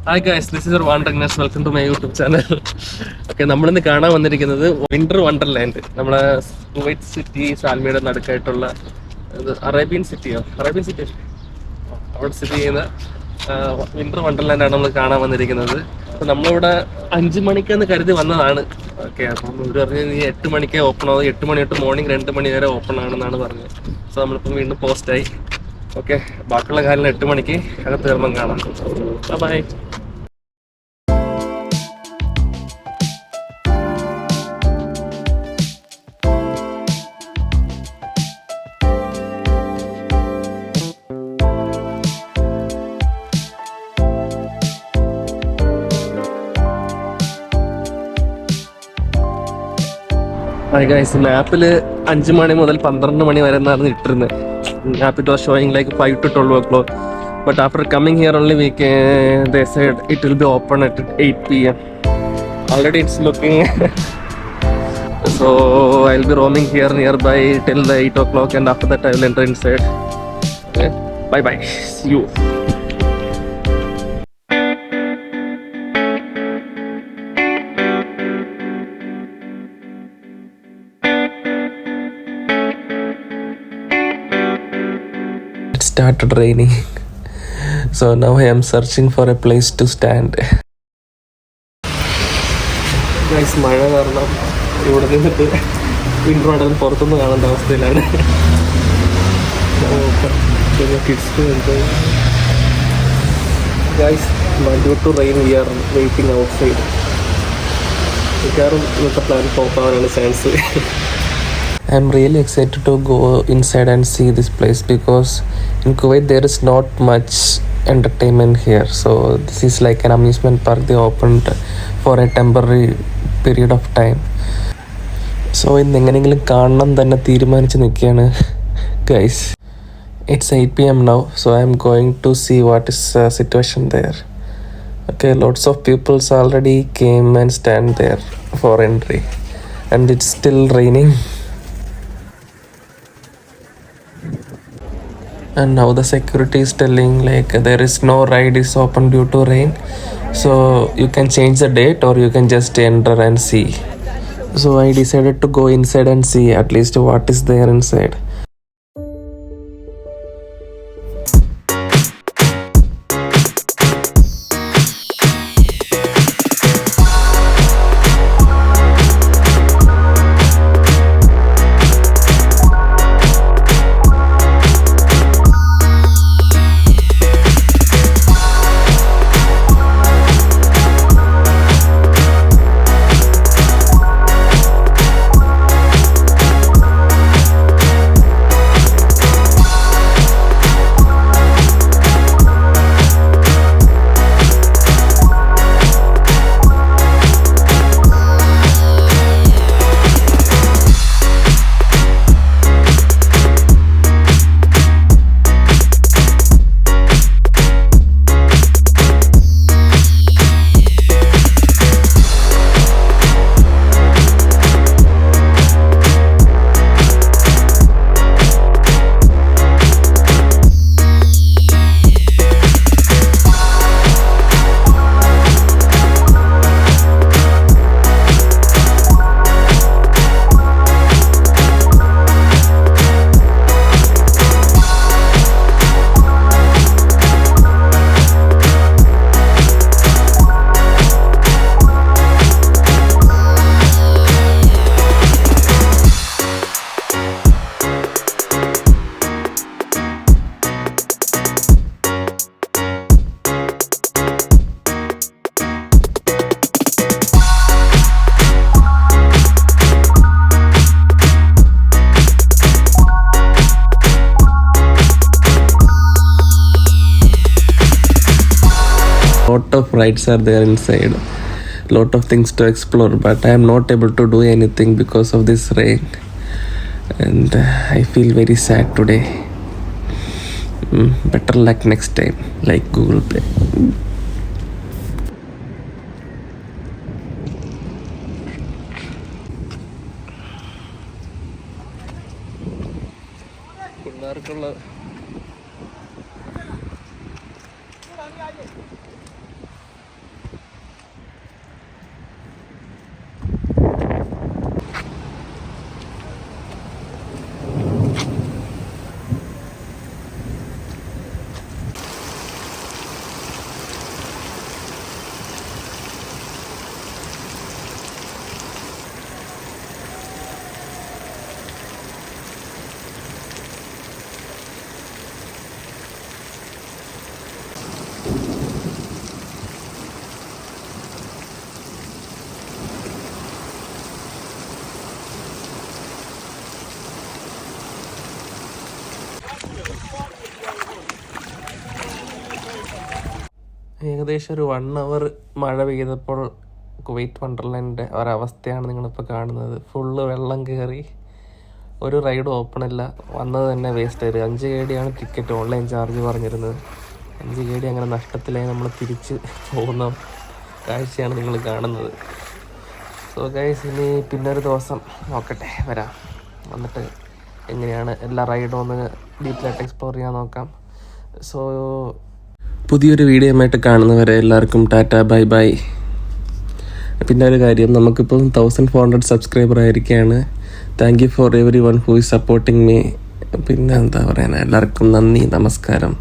Hi guys, this is your wonderland. Welcome to my YouTube channel. Okay, നമ്മളിന്ന് കാണാൻ വന്നിരിക്കുന്നത് winter Wonderland. നമ്മുടെ Kuwait city സാൽമയുടെ നടുക്കായിട്ടുള്ള Arabian city അവിടെ സ്ഥിതി ചെയ്യുന്ന വിന്റർ വണ്ടർലാൻഡ് ആണ് നമ്മൾ കാണാൻ വന്നിരിക്കുന്നത്. അപ്പോൾ നമ്മളിവിടെ 5 മണിക്കെന്ന് കരുതി വന്നതാണ്. ഓക്കെ, അപ്പം ഇവർ പറഞ്ഞ് 8 മണിക്ക് ഓപ്പൺ ആവും, 8 മണി തൊട്ട് മോർണിംഗ് 2 മണി വരെ ഓപ്പൺ ആണെന്നാണ് പറഞ്ഞത്. സോ നമ്മളിപ്പോൾ വീണ്ടും പോസ്റ്റായി. ഓക്കെ, ബാക്കിയുള്ള കാര്യം 8 മണിക്ക് അകത്ത് കയറുമ്പം കാണാം. ബൈ. Hi guys, മാപ്പിൽ 5 മണി മുതൽ 12 മണി വരെ എന്നാണ് ഇട്ടിരുന്നത്. Map it was showing like 5 to 12 o'clock. But after coming here only they said it will be open at 8 p.m. Already it's looking so I'll be roaming here nearby till 8 o'clock and after that I will enter inside. Okay, bye bye, see you. It started raining, so now I am searching for a place to stand. Guys, മഴ കാരണം ഇവിടെ നിന്നിട്ട് winter Wonderland പുറത്തൊന്നും കാണേണ്ട അവസ്ഥയിലാണ്. Kids guys, due to rain we are waiting outside. മിക്കവാറും ഇന്നത്തെ plan top ആവാനാണ് chance. I'm really excited to go inside and see this place because in Kuwait there is not much entertainment here. So this is like an amusement park they opened for a temporary period of time. So ഇന്നെങ്ങനെയെങ്കിലും കാണണം തന്നെ തീരുമാനിച്ച് നിൽക്കുകയാണ് guys. It's 8 p.m. now, so I'm going to see what is situation there. Okay, lots of people already came and stand there for entry and it's still raining. And now the security is telling like there is no ride is open due to rain, so you can change the date or you can just enter and see. So I decided to go inside and see at least what is there inside. Lot of rides are there inside, lot of things to explore, but I am not able to do anything because of this rain and I feel very sad today. Better luck next time, like Google Play. പിള്ളേർക്കുള്ള ഏകദേശം ഒരു 1 hour മഴ പെയ്തപ്പോൾ Kuwait വണ്ടർലാൻഡിൻ്റെ ഒരവസ്ഥയാണ് നിങ്ങളിപ്പോൾ കാണുന്നത്. Full വെള്ളം കയറി, ഒരു ride open അല്ല, വന്നത് തന്നെ വേസ്റ്റ് ആയത്. 5 KD ടിക്കറ്റ് ഓൺലൈൻ ചാർജ് പറഞ്ഞിരുന്നത്. 5 KD അങ്ങനെ നഷ്ടത്തിലായി നമ്മൾ തിരിച്ച് പോകുന്ന കാഴ്ചയാണ് നിങ്ങൾ കാണുന്നത്. സോ ഗൈസ്, ഇനി പിന്നൊരു ദിവസം നോക്കട്ടെ, വരാം, വന്നിട്ട് എങ്ങനെയാണ് എല്ലാ റൈഡും ഒന്ന് ഡീറ്റെയിലായിട്ട് എക്സ്പ്ലോർ ചെയ്യാൻ നോക്കാം. സോ പുതിയൊരു വീഡിയോയുമായിട്ട് കാണുന്നവരെ എല്ലാവർക്കും ടാറ്റ, ബൈ ബൈ. പിന്നെ ഒരു കാര്യം, നമുക്കിപ്പം 1400 സബ്സ്ക്രൈബർ ആയിരിക്കുകയാണ്. Thank you for every one who is supporting me. പിന്നെ എന്താ പറയുക, എല്ലാവർക്കും നന്ദി, നമസ്കാരം.